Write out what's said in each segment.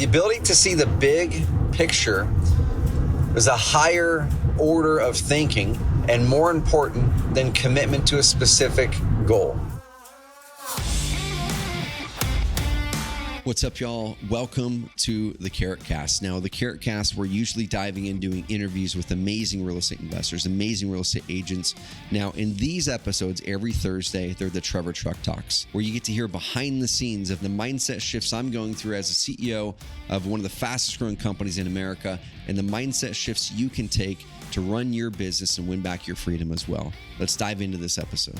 The ability to see the big picture is a higher order of thinking and more important than commitment to a specific goal. What's up, y'all? Welcome to the Carrot Cast. Now, the Carrot Cast, we're usually diving in doing interviews with amazing real estate investors, amazing real estate agents. Now, in these episodes, every Thursday, they're the Trevor Truck Talks, where you get to hear behind the scenes of the mindset shifts I'm going through as a CEO of one of the fastest growing companies in America, and the mindset shifts you can take to run your business and win back your freedom as well. Let's dive into this episode.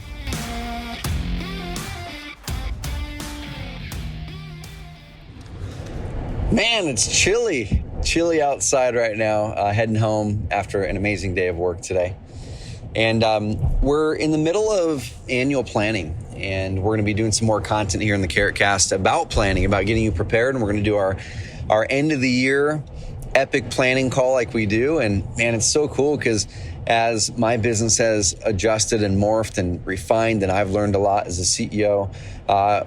Man, it's chilly outside right now, heading home after an amazing day of work today. And we're in the middle of annual planning, and we're going to be doing some more content here in the Carrot Cast about planning, about getting you prepared. And we're going to do our end of the year epic planning call like we do. And man, it's so cool because as my business has adjusted and morphed and refined, and I've learned a lot as a CEO,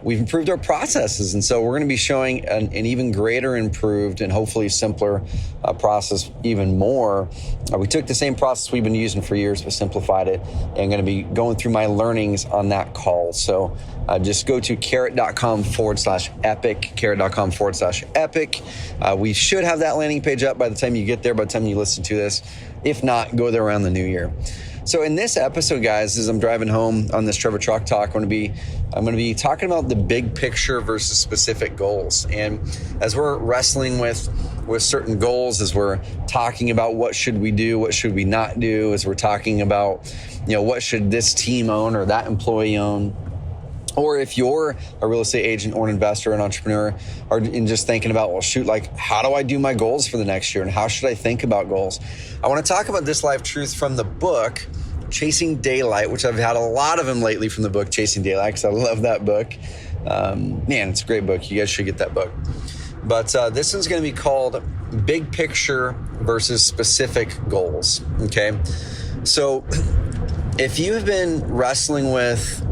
we've improved our processes. And so we're going to be showing an even greater improved and hopefully simpler process even more. We took the same process we've been using for years, but simplified it, and going to be going through my learnings on that call. So just go to carrot.com/epic, carrot.com/epic. We should have that landing page up by the time you get there, by the time you listen to this. If not, go there around the new year. So in this episode, guys, as I'm driving home on this Trevor Truck Talk, I'm going to be talking about the big picture versus specific goals. And as we're wrestling with certain goals, as we're talking about what should we do, what should we not do, as we're talking about, what should this team own or that employee own, or if you're a real estate agent or an investor, an entrepreneur, or in just thinking about, well, shoot, like, how do I do my goals for the next year and how should I think about goals? I want to talk about this life truth from the book, Chasing Daylight, which I've had a lot of them lately from the book, Chasing Daylight, because I love that book. Man, it's a great book. You guys should get that book. But this one's going to be called Big Picture versus Specific Goals, okay? So if you've been wrestling with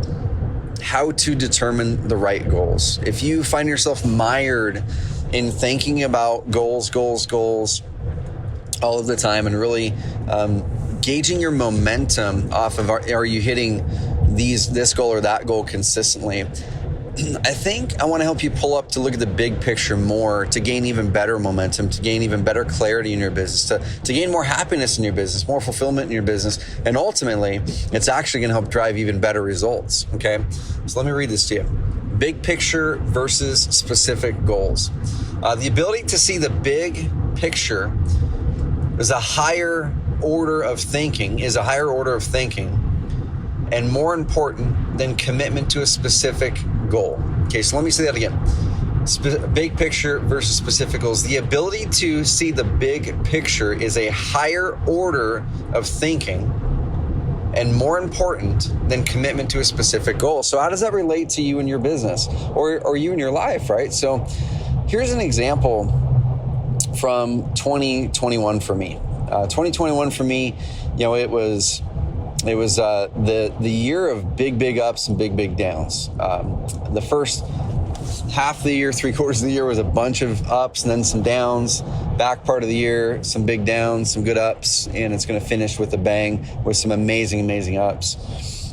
how to determine the right goals, if you find yourself mired in thinking about goals all of the time and really gauging your momentum off of are you hitting this goal or that goal consistently, I think I want to help you pull up to look at the big picture more, to gain even better momentum, to gain even better clarity in your business, to gain more happiness in your business, more fulfillment in your business. And ultimately, it's actually going to help drive even better results. Okay. So let me read this to you. Big picture versus specific goals. The ability to see the big picture is a higher order of thinking, and more important than commitment to a specific goal. Okay, so let me say that again. Big picture versus specific goals. The ability to see the big picture is a higher order of thinking and more important than commitment to a specific goal. So how does that relate to you in your business or you in your life, right? So here's an example from 2021 for me. 2021 for me, it was the year of big ups and big downs. The first half of the year, 3/4 of the year was a bunch of ups and then some downs. Back part of the year, some big downs, some good ups, and it's going to finish with a bang with some amazing ups.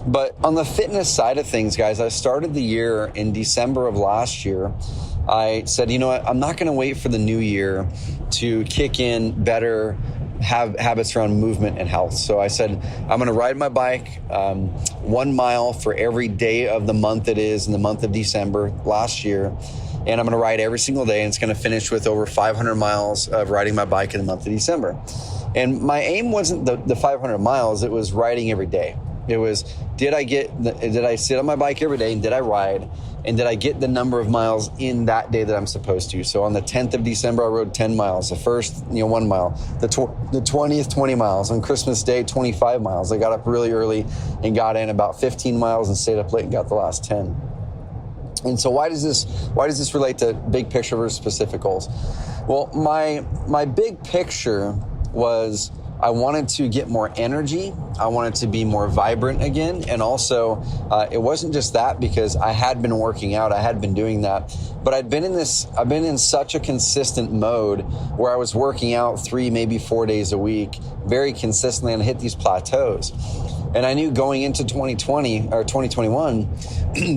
But on the fitness side of things, guys, I started the year in December of last year. I said, you know what, I'm not going to wait for the new year to kick in better habits around movement and health. So I said, I'm going to ride my bike 1 mile for every day of the month it is in the month of December last year. And I'm going to ride every single day. And it's going to finish with over 500 miles of riding my bike in the month of December. And my aim wasn't the 500 miles. It was riding every day. It was, did I sit on my bike every day and did I ride? And did I get the number of miles in that day that I'm supposed to? So on the 10th of December, I rode 10 miles. The first, 1 mile. The 20th, 20 miles. On Christmas Day, 25 miles. I got up really early and got in about 15 miles and stayed up late and got the last 10. And so why does this relate to big picture versus specific goals? Well, my big picture was I wanted to get more energy. I wanted to be more vibrant again. And also, it wasn't just that, because I had been working out, I had been doing that, but I've been in such a consistent mode where I was working out 3, maybe 4 days a week, very consistently, and hit these plateaus. And I knew going into 2020 or 2021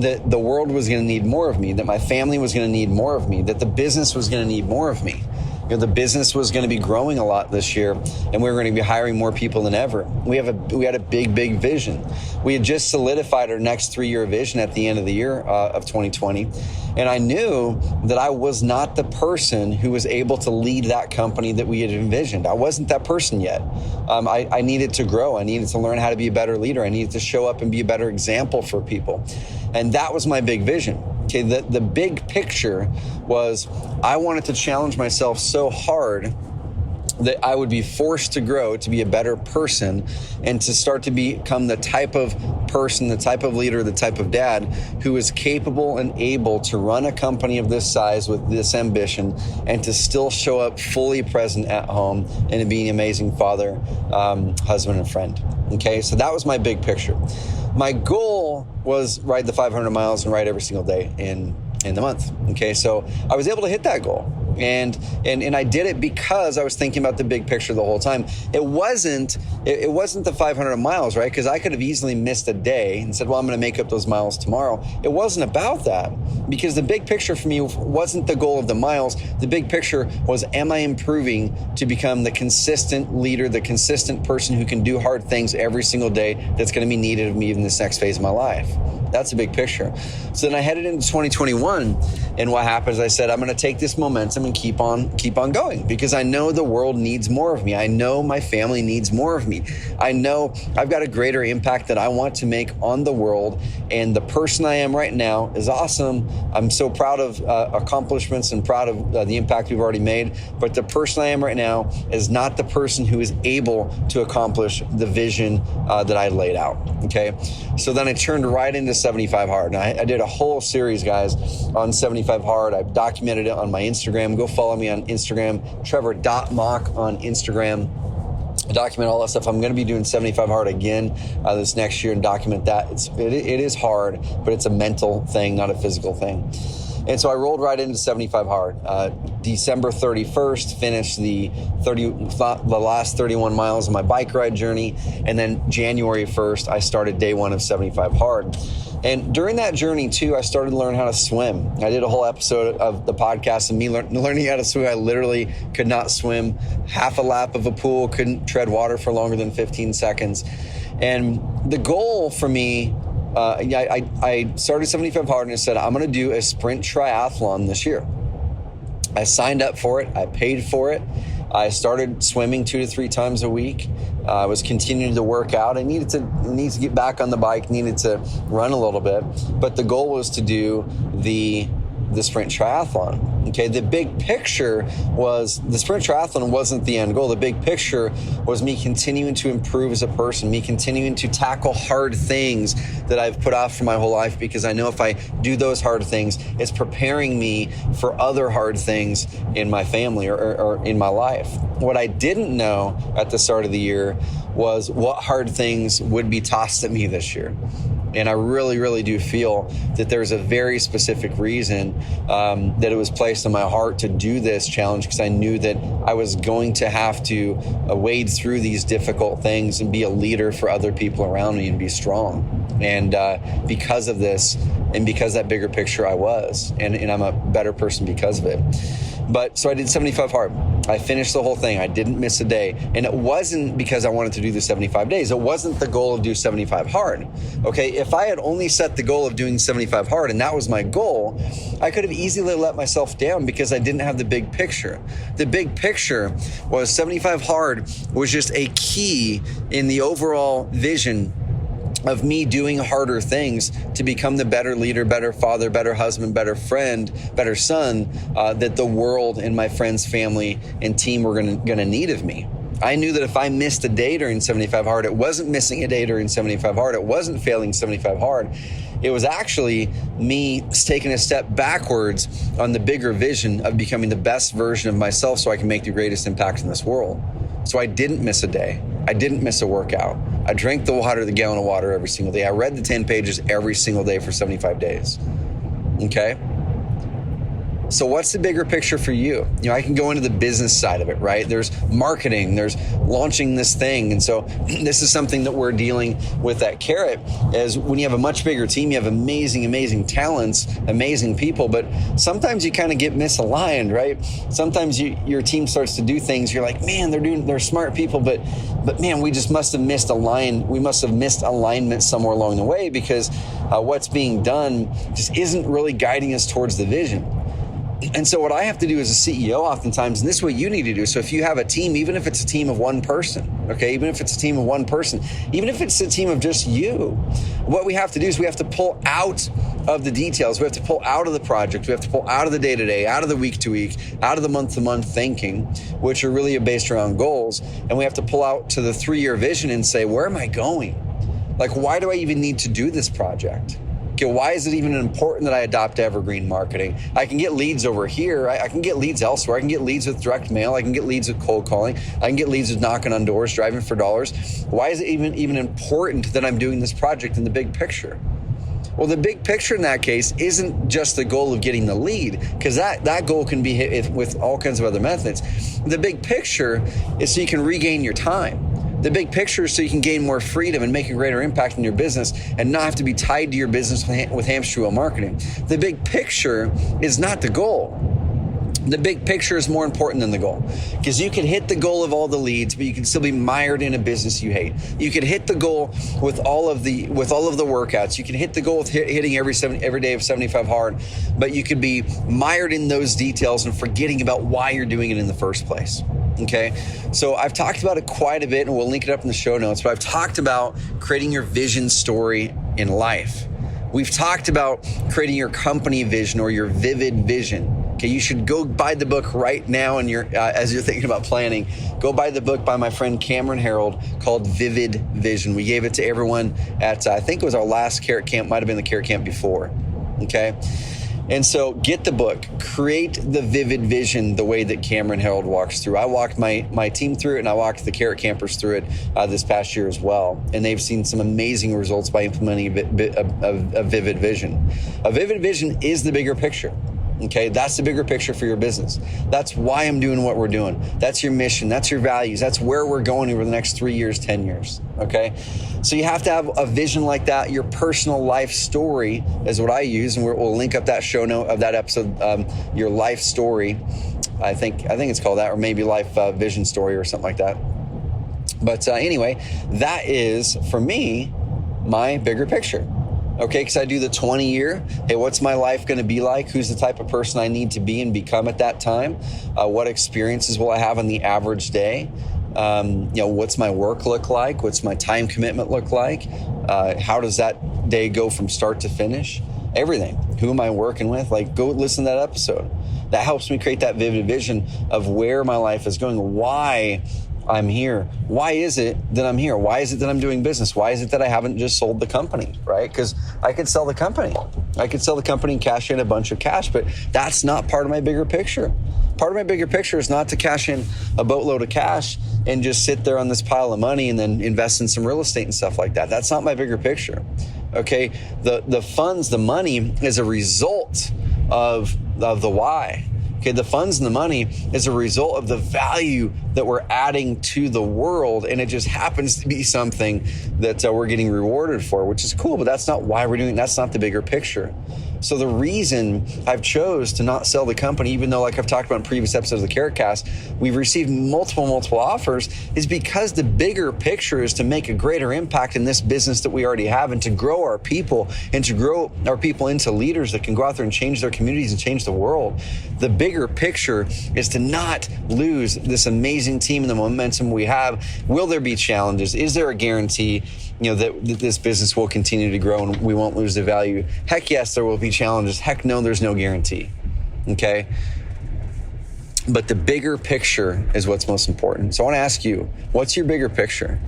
that the world was going to need more of me, that my family was going to need more of me, that the business was going to need more of me. The business was going to be growing a lot this year, and we were going to be hiring more people than ever. We had a big vision. We had just solidified our next 3-year vision at the end of the year of 2020. And I knew that I was not the person who was able to lead that company that we had envisioned. I wasn't that person yet. I needed to grow. I needed to learn how to be a better leader. I needed to show up and be a better example for people. And that was my big vision. Okay, the big picture was I wanted to challenge myself so hard that I would be forced to grow, to be a better person, and to start to become the type of person, the type of leader, the type of dad who is capable and able to run a company of this size with this ambition and to still show up fully present at home and to be an amazing father, husband, and friend. Okay, so that was my big picture. My goal was ride the 500 miles and ride every single day in the month. Okay, so I was able to hit that goal. And I did it because I was thinking about the big picture the whole time. It wasn't the 500 miles, right? Because I could have easily missed a day and said, well, I'm going to make up those miles tomorrow. It wasn't about that, because the big picture for me wasn't the goal of the miles. The big picture was, am I improving to become the consistent leader, the consistent person who can do hard things every single day that's going to be needed of me in this next phase of my life? That's a big picture. So then I headed into 2021, and what happened is I said, I'm going to take this momentum and keep on going, because I know the world needs more of me. I know my family needs more of me. I know I've got a greater impact that I want to make on the world, and the person I am right now is awesome. I'm so proud of accomplishments and proud of the impact we've already made, but the person I am right now is not the person who is able to accomplish the vision that I laid out. Okay, so then I turned right into 75 Hard. And I did a whole series, guys, on 75 Hard. I've documented it on my Instagram. Go follow me on Instagram, Trevor.mock on Instagram. I document all that stuff. I'm going to be doing 75 Hard again this next year and document that. It is hard, but it's a mental thing, not a physical thing. And so I rolled right into 75 Hard. December 31st, finished the last 31 miles of my bike ride journey. And then January 1st, I started day 1 of 75 Hard. And during that journey, too, I started to learn how to swim. I did a whole episode of the podcast of me learning how to swim. I literally could not swim half a lap of a pool, couldn't tread water for longer than 15 seconds. And the goal for me, I started 75 Hard and I said, I'm going to do a sprint triathlon this year. I signed up for it. I paid for it. I started swimming 2 to 3 times a week. I was continuing to work out. I needed to get back on the bike, needed to run a little bit. But the goal was to do the sprint triathlon. Okay, the big picture was the sprint triathlon wasn't the end goal. The big picture was me continuing to improve as a person, me continuing to tackle hard things that I've put off for my whole life, because I know if I do those hard things, it's preparing me for other hard things in my family or in my life. What I didn't know at the start of the year was what hard things would be tossed at me this year. And I really, really do feel that there's a very specific reason that it was placed in my heart to do this challenge, because I knew that I was going to have to wade through these difficult things and be a leader for other people around me and be strong. And because of this, and because that bigger picture I was, and I'm a better person because of it. But so I did 75 Hard. I finished the whole thing. I didn't miss a day. And it wasn't because I wanted to do the 75 days. It wasn't the goal of do 75 Hard. Okay, if I had only set the goal of doing 75 Hard and that was my goal, I could have easily let myself down because I didn't have the big picture. The big picture was 75 Hard was just a key in the overall vision of me doing harder things to become the better leader, better father, better husband, better friend, better son that the world and my friends, family, and team were gonna need of me. I knew that if I missed a day during 75 Hard, it wasn't missing a day during 75 Hard. It wasn't failing 75 Hard. It was actually me taking a step backwards on the bigger vision of becoming the best version of myself so I can make the greatest impact in this world. So I didn't miss a day. I didn't miss a workout. I drank the gallon of water every single day. I read the 10 pages every single day for 75 days. Okay? So what's the bigger picture for you? You know, I can go into the business side of it, right? There's marketing, there's launching this thing. And so this is something that we're dealing with at Carrot, is when you have a much bigger team, you have amazing talents, amazing people, but sometimes you kind of get misaligned, right? Sometimes your team starts to do things, you're like, man, they're smart people, but man, we just must have missed alignment somewhere along the way, because what's being done just isn't really guiding us towards the vision. And so what I have to do as a CEO oftentimes, and this is what you need to do. So if you have a team, even if it's a team of one person, okay, even if it's a team of one person, even if it's a team of just you, what we have to do is we have to pull out of the details. We have to pull out of the project. We have to pull out of the day-to-day, out of the week-to-week, out of the month-to-month thinking, which are really based around goals. And we have to pull out to the 3-year vision and say, where am I going? Like, why do I even need to do this project? Okay, why is it even important that I adopt evergreen marketing? I can get leads over here. I can get leads elsewhere. I can get leads with direct mail. I can get leads with cold calling. I can get leads with knocking on doors, driving for dollars. Why is it even important that I'm doing this project in the big picture? Well, the big picture in that case isn't just the goal of getting the lead, because that goal can be hit with all kinds of other methods. The big picture is so you can regain your time. The big picture is so you can gain more freedom and make a greater impact in your business and not have to be tied to your business with hamster wheel marketing. The big picture is not the goal. The big picture is more important than the goal, because you can hit the goal of all the leads, but you can still be mired in a business you hate. You can hit the goal with all of the workouts. You can hit the goal with hitting every day of 75 hard, but you could be mired in those details and forgetting about why you're doing it in the first place. Okay, so I've talked about it quite a bit, and we'll link it up in the show notes, but I've talked about creating your vision story in life. We've talked about creating your company vision or your vivid vision. Okay, you should go buy the book right now, and as you're thinking about planning, go buy the book by my friend Cameron Harold called Vivid Vision. We gave it to everyone at, I think it was our last Carrot Camp, might have been the Carrot Camp before, okay? And so get the book, create the vivid vision the way that Cameron Harold walks through. I walked my team through it, and I walked the Carrot Campers through it this past year as well. And they've seen some amazing results by implementing a vivid vision. A vivid vision is the bigger picture. Okay, that's the bigger picture for your business. That's why I'm doing what we're doing. That's your mission. That's your values. That's where we're going over the next 3 years, 10 years. Okay, so you have to have a vision like that. Your personal life story is what I use, and we'll link up that show note of that episode. Your life story, I think it's called that, or maybe life vision story or something like that. But anyway, that is for me my bigger picture. Okay, because I do the 20-year. Hey, what's my life going to be like? Who's the type of person I need to be and become at that time? What experiences will I have on the average day? What's my work look like? What's my time commitment look like? How does that day go from start to finish? Everything. Who am I working with? Like, go listen to that episode. That helps me create that vivid vision of where my life is going, why I'm here. Why is it that I'm here? Why is it that I'm doing business? Why is it that I haven't just sold the company, right? Because I could sell the company. I could sell the company and cash in a bunch of cash, but that's not part of my bigger picture. Part of my bigger picture is not to cash in a boatload of cash and just sit there on this pile of money and then invest in some real estate and stuff like that. That's not my bigger picture. Okay, the funds, the money is a result of the why. Okay, the funds and the money is a result of the value that we're adding to the world, and it just happens to be something that we're getting rewarded for, which is cool, but that's not why we're doing it. That's not the bigger picture. So the reason I've chose to not sell the company, even though, like I've talked about in previous episodes of the Carrot Cast, we've received multiple offers, is because the bigger picture is to make a greater impact in this business that we already have, and to grow our people, and to grow our people into leaders that can go out there and change their communities and change the world. The bigger picture is to not lose this amazing team and the momentum we have. Will there be challenges? Is there a guarantee, that this business will continue to grow and we won't lose the value? Heck yes, there will be challenges. Heck no, there's no guarantee. Okay? But the bigger picture is what's most important. So I want to ask you, what's your bigger picture?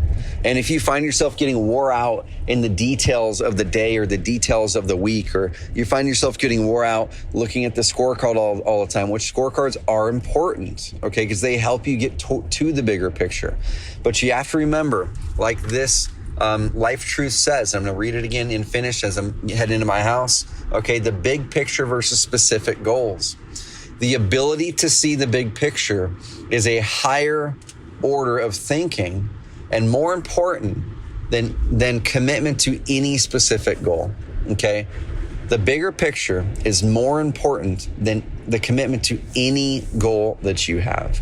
And if you find yourself getting wore out in the details of the day or the details of the week, or you find yourself getting wore out looking at the scorecard all the time, which scorecards are important, okay, because they help you get to the bigger picture. But you have to remember, like this Life Truth says, I'm going to read it again in finish as I'm heading into my house, okay, the big picture versus specific goals. The ability to see the big picture is a higher order of thinking and more important than commitment to any specific goal, okay? The bigger picture is more important than the commitment to any goal that you have,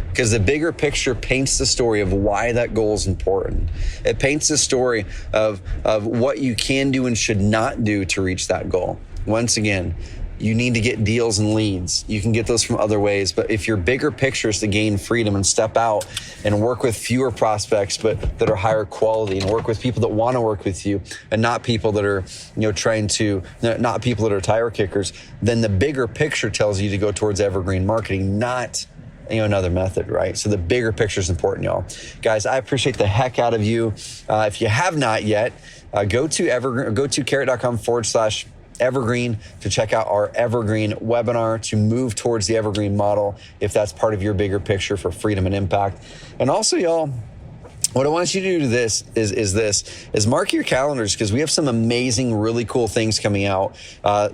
because the bigger picture paints the story of why that goal is important. It paints the story of what you can do and should not do to reach that goal. Once again, you need to get deals and leads. You can get those from other ways, but if your bigger picture is to gain freedom and step out and work with fewer prospects, but that are higher quality, and work with people that want to work with you and not people that are, not people that are tire kickers, then the bigger picture tells you to go towards evergreen marketing, not another method, right? So the bigger picture is important, y'all. Guys, I appreciate the heck out of you. If you have not yet, go to carrot.com/evergreen to check out our Evergreen webinar to move towards the Evergreen model if that's part of your bigger picture for freedom and impact. And also, y'all, what I want you to do is mark your calendars, because we have some amazing, really cool things coming out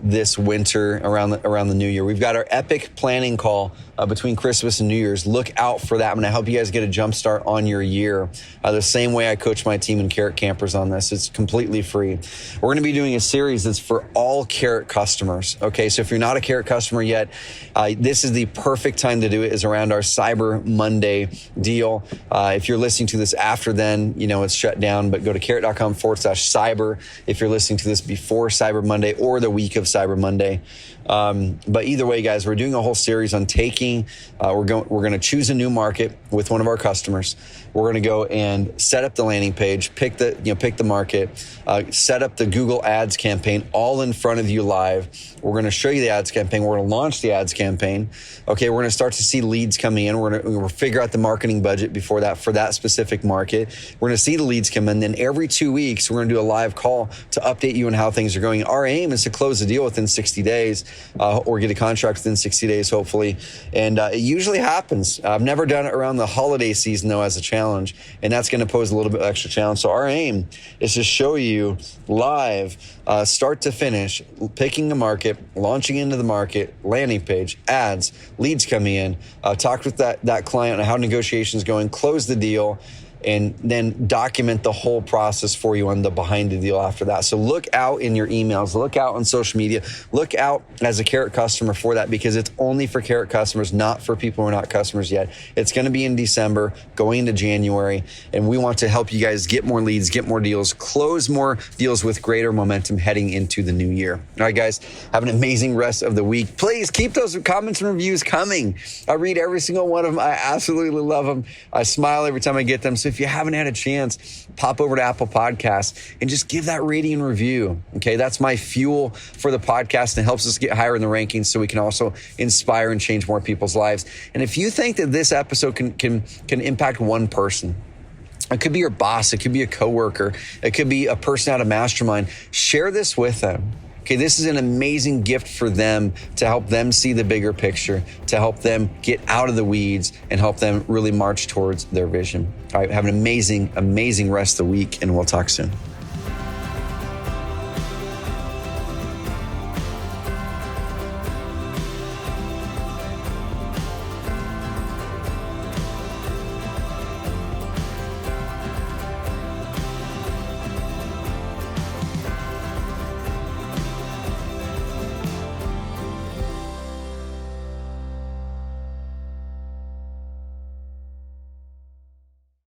this winter around the new year. We've got our epic planning call between Christmas and New Year's. Look out for that. I'm going to help you guys get a jump start on your year the same way I coach my team in Carrot Campers on this. It's completely free. We're going to be doing a series that's for all Carrot customers. Okay, so if you're not a Carrot customer yet, this is the perfect time to do it, is around our Cyber Monday deal. If you're listening to this after then, it's shut down, but go to carrot.com/cyber if you're listening to this before Cyber Monday or the week of Cyber Monday. But either way, guys, we're doing a whole series on we're going to choose a new market with one of our customers. We're going to go and set up the landing page, pick the market, set up the Google Ads campaign all in front of you live. We're going to show you the ads campaign. We're going to launch the ads campaign. Okay, we're going to start to see leads coming in. We're going to figure out the marketing budget before that for that specific market. We're going to see the leads come in. Then every 2 weeks, we're going to do a live call to update you on how things are going. Our aim is to close the deal within 60 days or get a contract within 60 days, hopefully. And it usually happens. I've never done it around the holiday season, though, as a challenge. And that's going to pose a little bit of extra challenge. So our aim is to show you live, start to finish, picking the market, launching into the market, landing page, ads, leads coming in, talk with that client on how negotiations going, close the deal, and then document the whole process for you on the behind the deal after that. So look out in your emails, look out on social media, look out as a Carrot customer for that, because it's only for Carrot customers, not for people who are not customers yet. It's going to be in December, going into January, and we want to help you guys get more leads, get more deals, close more deals with greater momentum heading into the new year. All right, guys, have an amazing rest of the week. Please keep those comments and reviews coming. I read every single one of them. I absolutely love them. I smile every time I get them. So if you haven't had a chance, pop over to Apple Podcasts and just give that rating and review. Okay, that's my fuel for the podcast and helps us get higher in the rankings so we can also inspire and change more people's lives. And if you think that this episode can impact one person, it could be your boss, it could be a coworker, it could be a person out of Mastermind, share this with them. Okay, this is an amazing gift for them to help them see the bigger picture, to help them get out of the weeds and help them really march towards their vision. All right, have an amazing, amazing rest of the week, and we'll talk soon.